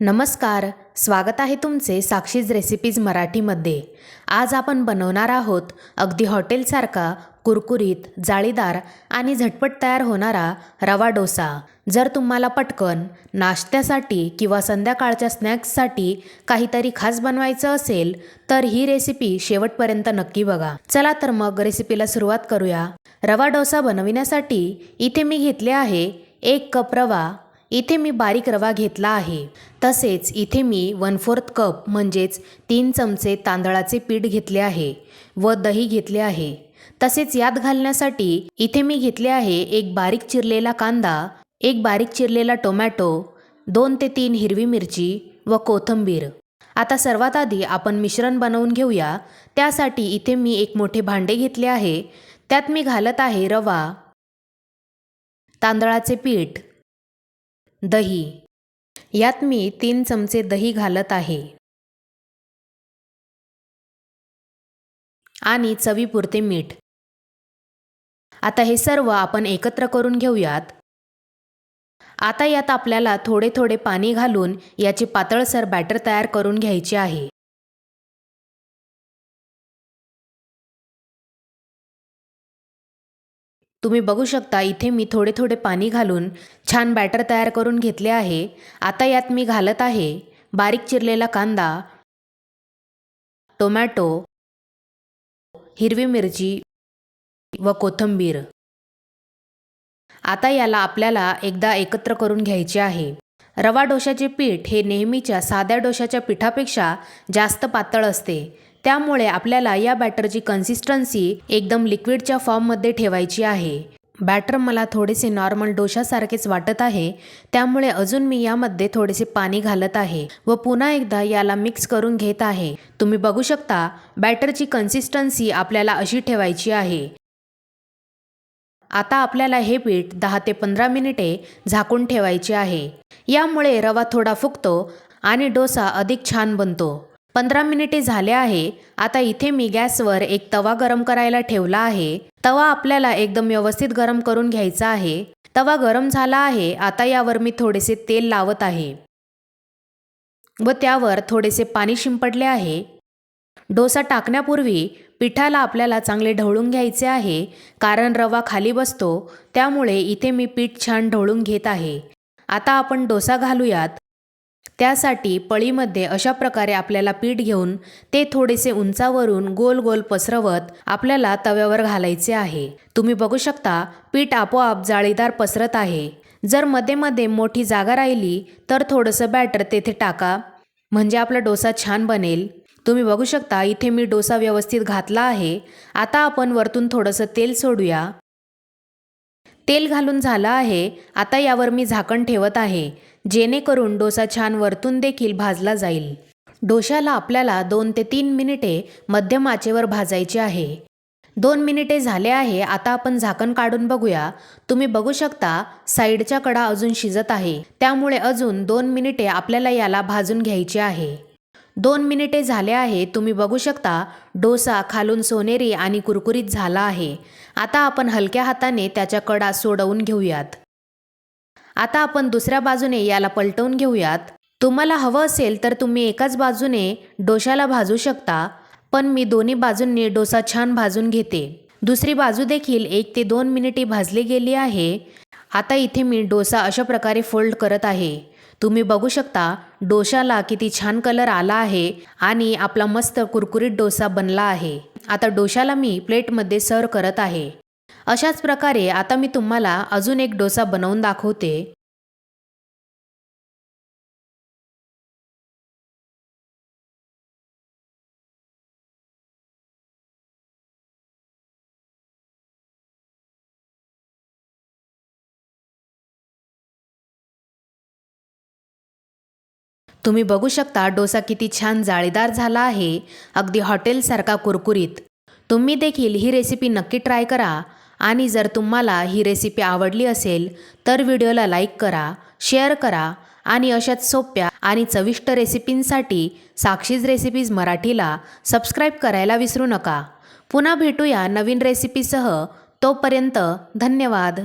नमस्कार, स्वागत आहे तुमचे साक्षीज रेसिपीज मराठीमध्ये। आज आपण बनवणार आहोत अगदी हॉटेलसारखा कुरकुरीत, जाळीदार आणि झटपट तयार होणारा रवा डोसा। जर तुम्हाला पटकन नाश्त्यासाठी किंवा संध्याकाळच्या स्नॅक्ससाठी काहीतरी खास बनवायचं असेल तर ही रेसिपी शेवटपर्यंत नक्की बघा। चला तर मग रेसिपीला सुरुवात करूया। रवा डोसा बनविण्यासाठी इथे मी घेतले आहे 1 कप रवा। इथे मी बारीक रवा घेतला आहे। तसेच इथे मी 1/4 कप म्हणजेच 3 चमचे तांदळाचे पीठ घेतले आहे व दही घेतले आहे। तसेच यात घालण्यासाठी इथे मी घेतले आहे 1 बारीक चिरलेला कांदा, 1 बारीक चिरलेला टोमॅटो, 2 ते 3 हिरवी मिरची व कोथिंबीर। आता सर्वात आधी आपण मिश्रण बनवून घेऊया। त्यासाठी इथे मी एक मोठे भांडे घेतले आहे। त्यात मी घालत आहे रवा, तांदळाचे पीठ, दही। यात मी 3 चमचे दही घालत आहे आणि चवीपुरते मीठ। आता हे सर्व आपण एकत्र करून घेऊयात। आता यात आपल्याला थोडे थोडे पाणी घालून याचे पातळसर बॅटर तयार करून घ्यायचे आहे। तुम्ही बघू शकता इथे मी थोडे थोडे पाणी घालून छान बॅटर तयार करून घेतले आहे। आता यात मी घालत आहे बारीक चिरलेला कांदा, टोमॅटो, हिरवी मिरची व कोथिंबीर। आता याला आपल्याला एकदा एकत्र करून घ्यायचे आहे। रवा डोशाचे पीठ हे नेहमीच्या साध्या डोशाच्या पिठापेक्षा जास्त पातळ असते। त्यामुळे आपल्याला या बॅटरची कन्सिस्टन्सी एकदम लिक्विडच्या फॉर्ममध्ये ठेवायची आहे। बॅटर मला थोडेसे नॉर्मल डोशासारखेच वाटत आहे, त्यामुळे अजून मी यामध्ये थोडेसे पाणी घालत आहे व पुन्हा एकदा याला मिक्स करून घेत आहे। तुम्ही बघू शकता बॅटरची कन्सिस्टन्सी आपल्याला अशी ठेवायची आहे। आता आपल्याला हे पीठ 10 ते 15 मिनिटे झाकून ठेवायचे आहे। यामुळे रवा थोडा फुगतो आणि डोसा अधिक छान बनतो। 15 मिनिटे झाले आहे। आता इथे मी गॅसवर एक तवा गरम करायला ठेवला आहे। तवा आपल्याला एकदम व्यवस्थित गरम करून घ्यायचा आहे। तवा गरम झाला आहे। आता यावर मी थोडेसे तेल लावत आहे व त्यावर थोडेसे पाणी शिंपडले आहे। डोसा टाकण्यापूर्वी पिठाला आपल्याला चांगले ढवळून घ्यायचे आहे, कारण रवा खाली बसतो। त्यामुळे इथे मी पीठ छान ढवळून घेत आहे। आता आपण डोसा घालूयात। त्यासाठी पळीमध्ये अशा प्रकारे आपल्याला पीठ घेऊन ते थोडेसे उंचावरून गोल गोल पसरवत आपल्याला तव्यावर घालायचे आहे। तुम्ही बघू शकता पीठ आपोआप जाळीदार पसरत आहे। जर मध्ये मध्ये मोठी जागा राहिली तर थोडंसं बॅटर तेथे टाका, म्हणजे आपला डोसा छान बनेल। तुम्ही बघू शकता इथे मी डोसा व्यवस्थित घातला आहे। आता आपण वरतून थोडंसं तेल सोडूया। तेल घालून झालं आहे। आता यावर मी झाकण ठेवत आहे, जेणेकरून डोसा छान वरतून देखील भाजला जाईल। डोशाला आपल्याला 2 ते 3 मिनिटे मध्यम आचेवर भाजायचे आहे। 2 मिनिटे झाले आहे। आता आपण झाकण काढून बघूया। तुम्ही बघू शकता साईडच्या कडा अजून शिजत आहे, त्यामुळे अजून 2 मिनिटे आपल्याला याला भाजून घ्यायचे आहे। 2 मिनिटे झाले आहे। तुम्ही बघू शकता डोसा खालून सोनेरी आणि कुरकुरीत झाला आहे। आता आपण हलक्या हाताने त्याच्या कडा सोडवून घेऊयात। आता आपण दुसऱ्या बाजूने याला पलटवून घेऊयात। तुम्हाला हवं असेल तर तुम्ही एकाच बाजूने डोशाला भाजू शकता, पण मी दोन्ही बाजूंनी डोसा छान भाजून घेते। दुसरी बाजू देखील 1 ते 2 मिनिटे भाजली गेली आहे। आता इथे मी डोसा अशा प्रकारे फोल्ड करत आहे। तुम्ही बघू शकता डोशाला किती छान कलर आला आहे आणि आपला मस्त कुरकुरीत डोसा बनला आहे। आता डोशाला मी प्लेटमध्ये सर्व करत आहे। अशाच प्रकारे आता मी तुम्हाला अजून एक डोसा बनवून दाखवते। तुम्ही बघू शकता डोसा किती छान जाळीदार झाला आहे, अगदी हॉटेलसारखा कुरकुरीत। तुम्ही देखील ही रेसिपी नक्की ट्राय करा आणि जर तुम्हाला ही रेसिपी आवडली असेल तर व्हिडिओला लाईक करा, शेअर करा आणि अशाच सोप्या आणि चविष्ट रेसिपींसाठी साक्षीज रेसिपीज मराठीला सबस्क्राईब करायला विसरू नका। पुन्हा भेटूया नवीन रेसिपीसह। तोपर्यंत धन्यवाद।